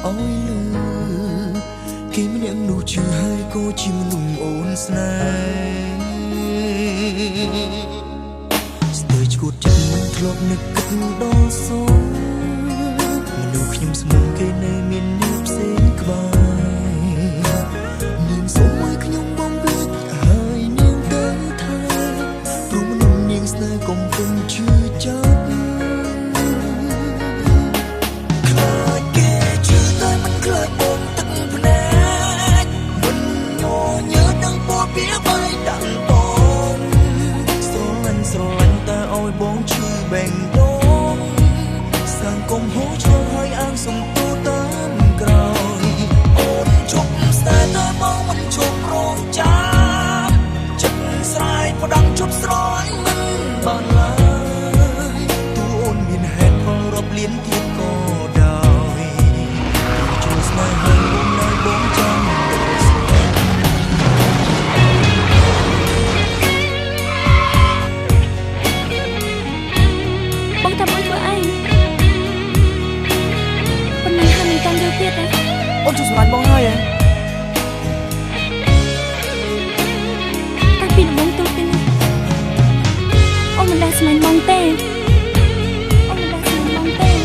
ôi lư khi mình em nụ chưa hai cô chim nùng ôn snai stay chuột chân thọp nực cất đo số mình nụ nhung sông cây này miền nếp xén cài nhìn số mây nhung bom bít hai niềng tới thay ru mình nung niềng snai cùng cùng chưa chắc bóng chưa bền đốn sang công hố cho hai an sông tu tám cào ôn chúc xa ta mong mình chúc rong cha chất sai và đăng chúc soi mình bàn lại tu ôn miền hẹn hoa rộp liên thiên có đào chúc sai hai bóng nơi bóng trăng ôn chụp lại bóng hai à tapi bóng tôi tin ôn mình đang xem bóng tê ôn mình đang xem bóng tê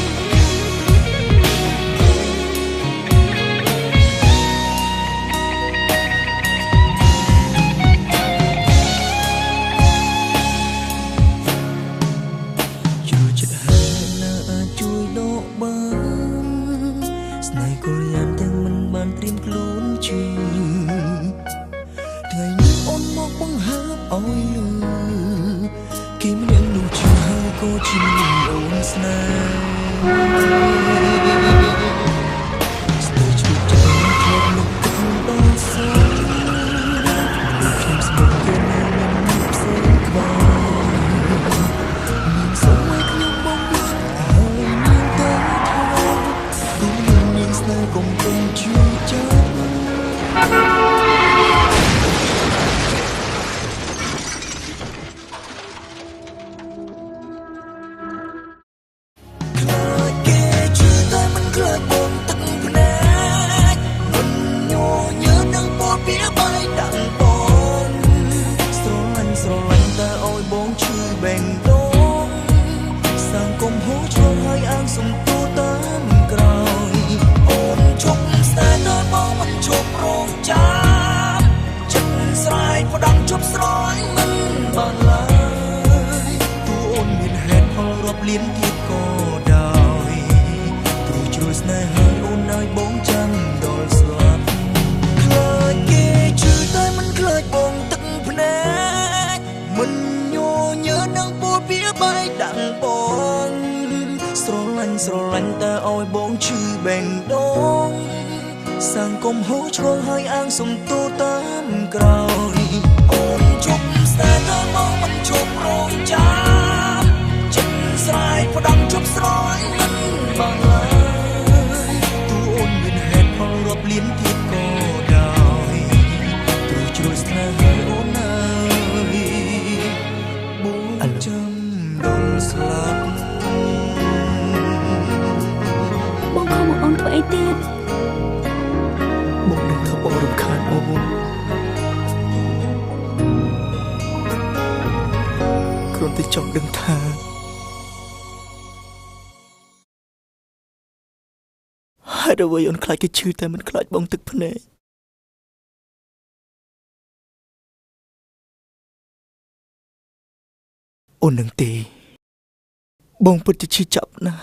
chưa chết hai là chui độ bờ này cô emទាំងមិនបានត្រៀមខ្លួនជឿថ្ងៃនេះអូនមកបង្ហើបឲ្យលឺគេមិនដឹងនោះជឿហើយក៏ជាមនុស្សអូនស្នេហ៍ស្ទើរជួបចិត្តធ្លាប់នឹកទឹកដល់សោខ្ញុំស្គាល់គេនៅមានផ្សេងក្បែរមានសូមឲ្យខ្ញុំបងbiếtហើយមានតែស្នេហ៍កុំគុំជឿចាប់ខ្លាចគេជឿតែមិនខ្លាចបងទឹកភ្នែកមិនញញើនឹងពណ៌ពីបាយដាក់បងស្រឡាញ់តែឲ្យបងជឿបេងដូងសាងកុំហូរឆ្លងឲ្យអាងសំទូតាមក្រោយជប់ស្នេហ៍តែមកមិនជប់រងចាំចិត្តស្រ័យផ្ដាំជប់ស្រយមិនបានឡើយទូអូនមានហេតុផលរាប់លានទៀតក៏ដោយព្រោះជួយស្នេហ៍ហើយអូនឲ្យបងចាំដល់ស្លាប់ខ្លាចគេជឿតែមិនខ្លាចបងទឹកភ្នែកមិនញញើនឹងពណ៌ពីបាយដាក់បងស្រឡាញ់តែឲ្យបងឈឺបេងដូងសាងកុំហូរឆ្លងហើយអាងសំទូតាមក្រោយអូនជប់ស្នេហ៍តែមកមិនជប់រងចាំចិត្តស្រ័យផ្ដាំជប់ស្រយមិនបានឡើយទូអូនមានហេតុផលរាប់លានទៀតក៏ដោយព្រោះជួយស្នេហ៍ហើយអូនហើយបងចាំដល់ស្លាប់បងខំមកអូនធ្វើអីទៀតបងនឹងធ្វើបងរំខានអូនគ្រាន់តែចង់ដឹងថាហេតុអ្វីអូនខ្លាចគេឈឺតែមិនខ្លាចបងទឹកភ្នែកអូននឹងទេបងពិតជាឈឺចាប់ណាស់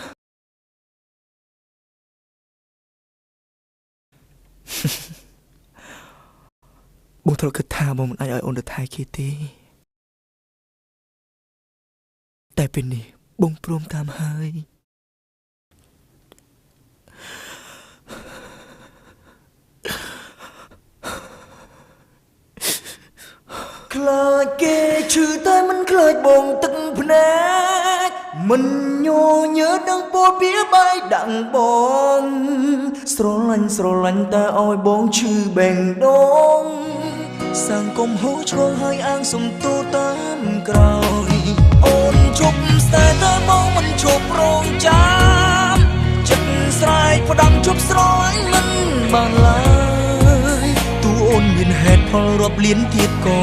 បងត្រូវគិតថាបងមិនអាចឲ្យអូនទៅថែគេទេតែពេលនេះបងព្រមតាមហើយខ្លាចគេឈឺតែមិនខ្លាចបងទឹកភ្នែកមិនញញើនឹងពណ៌ពីបាយដាក់បងស្រឡាញ់តែឲ្យបងឈឺបេងដូងសាងកុំហូរឆ្លងហើយអាងសំទូតាមក្រោយអូនជប់ស្នេហ៍តែមកមិនជប់រងចាំចិត្តស្រ័យផ្ ដាំជប់ស្រឡាញ់មិនបានឡើយទូអូនមានហេតុផលរាប់លានទៀតក៏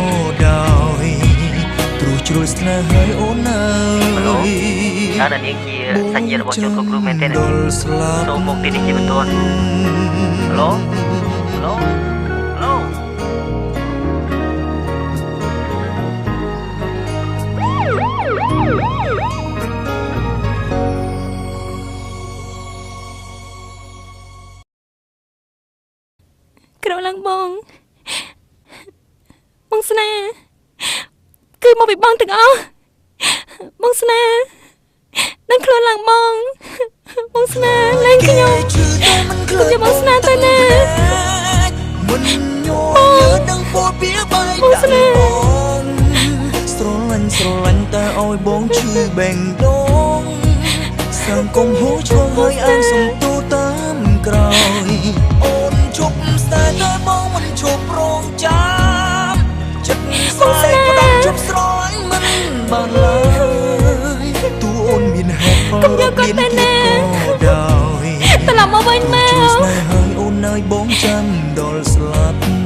ដោយព្រោះជ្រុលស្នេហ៍ហើយអូនអើយ តើនាងជាសញ្ញារបស់ជនគ្រប់គ្រងមែនទេនាងសូមមកទីនេះជាបន្ទាន់ឡូឡូឡូ ក្រឡើងបងស្នាគឺមកពីបងទាំងអស់បងស្នានឹងខ្លួនឡើងបងស្នាលែងខ្ញុំខ្ញុំបងស្នាទៅណាមិនញ័រញើនឹងពោលពីបាយដាក់បងស្រឡាញ់តែឲ្យបងឈឺបេងដូងសង្គមហូរឆ្លងហើយអើងសំទូតាមក្រោយអូនជប់ស្នេហ៍តែបងមិនជប់រងចាំចិត្តស្នេហ៍ផ្ដាំជប់ស្រឡាញ់មិនបានឡើយទូអូនមានហេតុផលរាប់លានទៀតក៏ដោយ ត្រឡប់មកវិញមក ជួយស្នេហ៍ហើយអូនឲ្យបងចាំដល់ស្លាប់